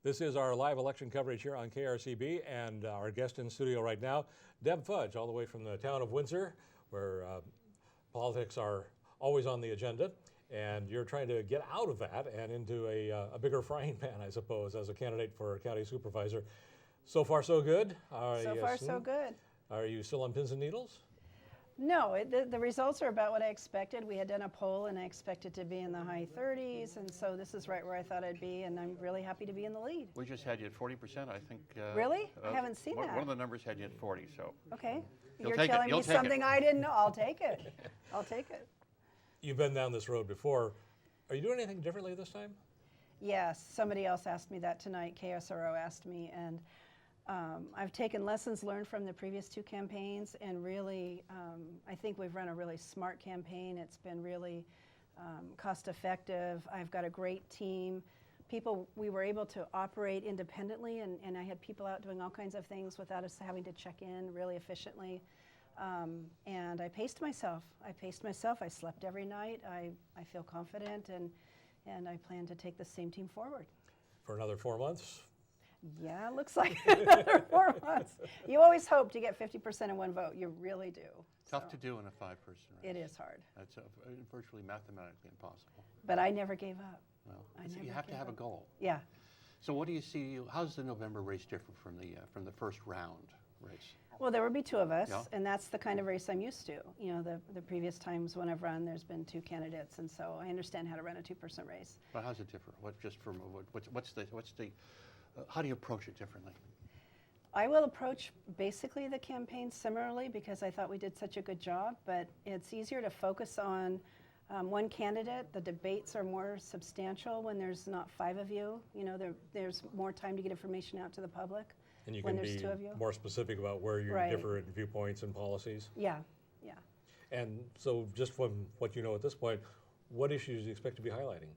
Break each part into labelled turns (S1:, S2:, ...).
S1: This is our live election coverage here on KRCB, and our guest in studio right now, Deb Fudge, all the way from the town of Windsor, where politics are always on the agenda, and you're trying to get out of that and into a bigger frying pan, I suppose, as a candidate for county supervisor. So far, so good?
S2: So far, so good.
S1: Are you still on pins and needles?
S2: No, the results are about what I expected. We had done a poll and I expected to be in the high 30s, and so this is right where I thought I'd be, and I'm really happy to be in the lead.
S3: We just had you at 40%, I think.
S2: Really? I haven't seen that.
S3: One of the numbers had you at 40, so.
S2: Okay.
S3: You'll
S2: You're
S3: take it.
S2: telling
S3: You'll
S2: me
S3: take it.
S2: something I didn't know. I'll take it. I'll take it.
S1: You've been down this road before. Are you doing anything differently this time?
S2: Yes, somebody else asked me that tonight. KSRO asked me, and I've taken lessons learned from the previous two campaigns, and really, I think we've run a really smart campaign. It's been really cost effective. I've got a great team. We were able to operate independently, and I had people out doing all kinds of things without us having to check in really efficiently. And I paced myself. I slept every night. I feel confident, and I plan to take the same team forward.
S1: For another 4 months?
S2: Yeah, it looks like another 4 months. You always hope to get 50% in one vote. You really do.
S3: Tough to do in a 5-person race.
S2: It is hard.
S3: That's virtually mathematically impossible.
S2: But I never gave up.
S3: Well, you have to have a goal.
S2: Yeah.
S3: So what do you see? How's the November race different from the first round race?
S2: Well, there would be two of us,
S3: Yeah.
S2: and that's the kind of race I'm used to. You know, the previous times when I've run, there's been two candidates, and so I understand how to run a 2-person race.
S3: But how's it different? How do you approach it differently?
S2: I will approach basically the campaign similarly because I thought we did such a good job, but it's easier to focus on one candidate. The debates are more substantial when there's not 5 of you. You know, there's more time to get information out to the public.
S1: And you
S2: when
S1: can
S2: there's
S1: be
S2: 2 of you.
S1: more specific about where you
S2: Right.
S1: differ in viewpoints and policies.
S2: Yeah, yeah.
S1: And so just from what you know at this point, what issues do you expect to be highlighting?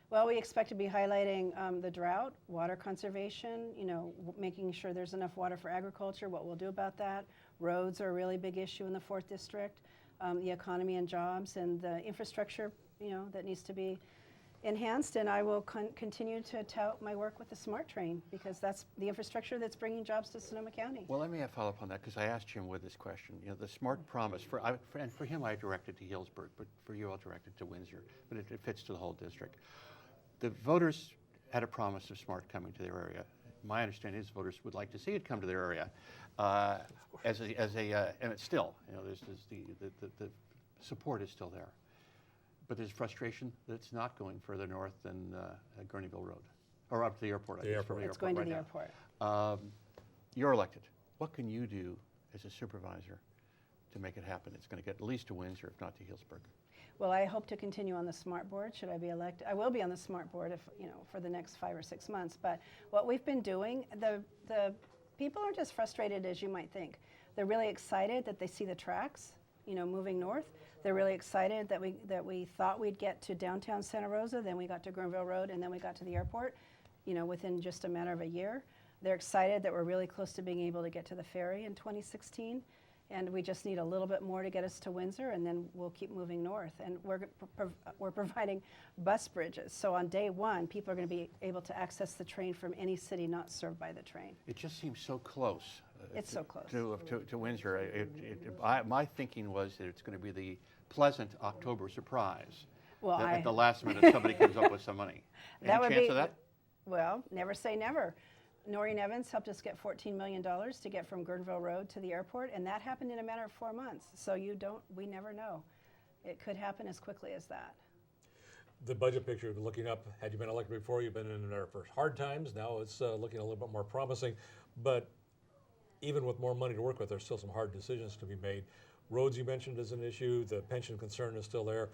S2: Well, we expect to be highlighting the drought, water conservation, you know, making sure there's enough water for agriculture, what we'll do about that. Roads are a really big issue in the 4th District, the economy and jobs, and the infrastructure, you know, that needs to be enhanced. And I will continue to tout my work with the SMART train because that's the infrastructure that's bringing jobs to Sonoma County.
S3: Well, let me follow up on that because I asked Jim with this question. You know, the SMART promise, and for him I directed to Healdsburg, but for you I'll direct it to Windsor, but it fits to the whole district. The voters had a promise of SMART coming to their area. My understanding is voters would like to see it come to their area, and it's still, you know, the support is still there, but there's frustration that it's not going further north than Gurneyville Road, or up to the airport.
S2: It's going to the airport.
S3: You're elected. What can you do as a supervisor to make it happen? It's going to get at least to Windsor, if not to Healdsburg.
S2: Well, I hope to continue on the SMART board. Should I be elected? I will be on the SMART board if, you know, for the next 5 or 6 months. But what we've been doing, the people aren't as frustrated as you might think. They're really excited that they see the tracks, you know, moving north. They're really excited that we thought we'd get to downtown Santa Rosa, then we got to Gurneyville Road, and then we got to the airport, you know, within just a matter of a year. They're excited that we're really close to being able to get to the ferry in 2016. And we just need a little bit more to get us to Windsor, and then we'll keep moving north. And we're providing bus bridges. So on day 1, people are going to be able to access the train from any city not served by the train.
S3: It just seems so close.
S2: It's so close.
S3: To Windsor. My thinking was that it's going to be the pleasant October surprise.
S2: Well,
S3: at the last minute somebody comes up with some money. Any chance of that?
S2: Well, never say never. Noreen Evans helped us get $14 million to get from Gurneyville Road to the airport, and that happened in a matter of 4 months. So we never know. It could happen as quickly as that.
S1: The budget picture, looking up, had you been elected before, you've been in there for hard times. Now it's looking a little bit more promising. But even with more money to work with, there's still some hard decisions to be made. Roads you mentioned is an issue. The pension concern is still there.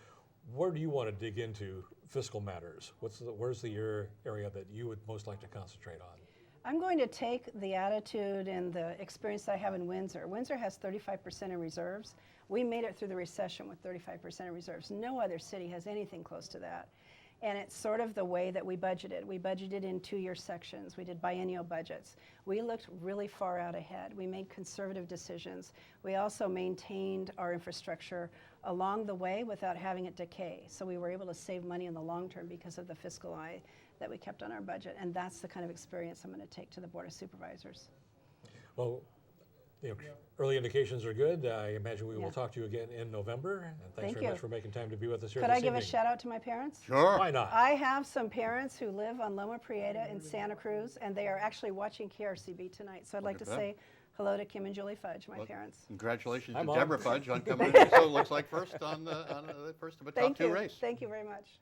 S1: Where do you want to dig into fiscal matters? Where's the area that you would most like to concentrate on?
S2: I'm going to take the attitude and the experience that I have in Windsor. Windsor has 35% in reserves. We made it through the recession with 35% in reserves. No other city has anything close to that. And it's sort of the way that we budgeted. We budgeted in 2-year sections. We did biennial budgets. We looked really far out ahead. We made conservative decisions. We also maintained our infrastructure along the way without having it decay. So we were able to save money in the long term because of the fiscal eye that we kept on our budget. And that's the kind of experience I'm going to take to the Board of Supervisors.
S1: Well, early indications are good. I imagine we
S2: Yeah.
S1: will talk to you again in November. And thanks
S2: Thank
S1: very
S2: you.
S1: much for making time to be with us here
S2: Could
S1: this
S2: I give a
S1: evening.
S2: shout out to my parents?
S3: Sure.
S1: Why not?
S2: I have some parents who live on Loma Prieta in Santa Cruz, and they are actually watching KRCB tonight. So I'd like to
S3: at that.
S2: say hello to Kim and Julie Fudge, my
S3: Well,
S2: parents.
S3: Congratulations
S1: Hi,
S3: to
S1: Mom.
S3: Deborah Fudge on coming in. So it looks like first on the first of a top
S2: Thank
S3: two
S2: you.
S3: race.
S2: Thank you very much.